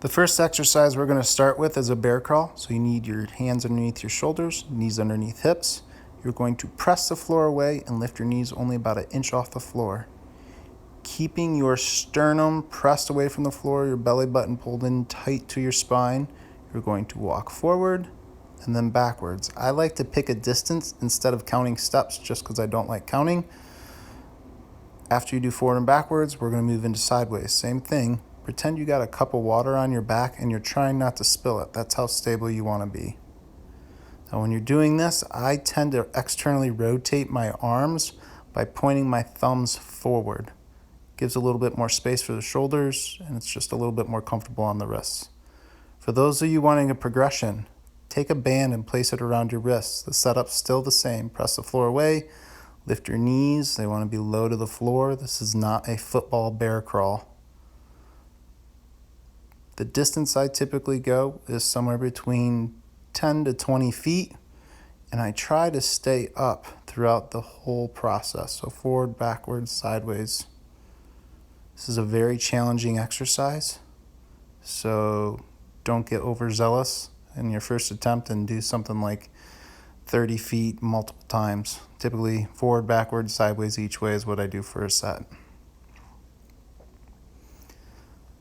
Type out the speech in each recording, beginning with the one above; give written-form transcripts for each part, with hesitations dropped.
The first exercise we're going to start with is a bear crawl. So you need your hands underneath your shoulders, knees underneath hips. You're going to press the floor away and lift your knees only about an inch off the floor. Keeping your sternum pressed away from the floor, your belly button pulled in tight to your spine. You're going to walk forward and then backwards. I like to pick a distance instead of counting steps just because I don't like counting. After you do forward and backwards, we're going to move into sideways. Same thing. Pretend you got a cup of water on your back and you're trying not to spill it. That's how stable you want to be. Now when you're doing this, I tend to externally rotate my arms by pointing my thumbs forward. Gives a little bit more space for the shoulders, and it's just a little bit more comfortable on the wrists. For those of you wanting a progression, take a band and place it around your wrists. The setup's still the same. Press the floor away, lift your knees. They want to be low to the floor. This is not a football bear crawl. The distance I typically go is somewhere between 10 to 20 feet, and I try to stay up throughout the whole process. So forward, backwards, sideways. This is a very challenging exercise, so don't get overzealous in your first attempt and do something like 30 feet multiple times. Typically forward, backwards, sideways each way is what I do for a set.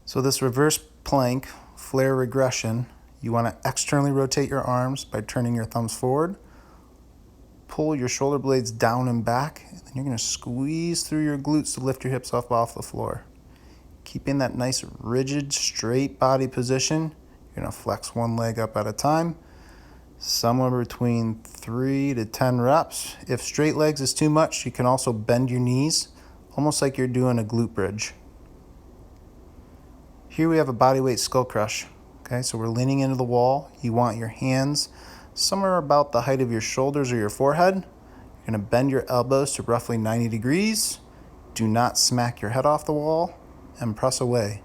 So this reverse plank, flare regression, you want to externally rotate your arms by turning your thumbs forward. Pull your shoulder blades down and back, and then you're going to squeeze through your glutes to lift your hips up off the floor. Keeping that nice rigid straight body position, you're going to flex one leg up at a time, somewhere between 3 to 10 reps. If straight legs is too much, you can also bend your knees, almost like you're doing a glute bridge. Here we have a bodyweight skull crush. Okay, so we're leaning into the wall. You want your hands somewhere about the height of your shoulders or your forehead. You're going to bend your elbows to roughly 90 degrees. Do not smack your head off the wall and press away.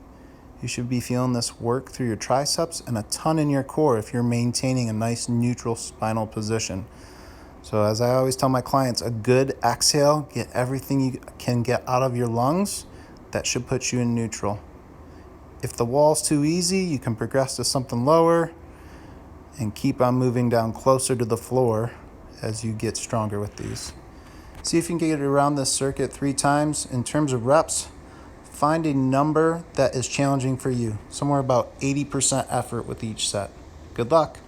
You should be feeling this work through your triceps and a ton in your core if you're maintaining a nice neutral spinal position. So as I always tell my clients, a good exhale, get everything you can get out of your lungs. That should put you in neutral. If the wall's too easy, you can progress to something lower and keep on moving down closer to the floor as you get stronger with these. See if you can get around this circuit 3 times. In terms of reps, find a number that is challenging for you, somewhere about 80% effort with each set. Good luck.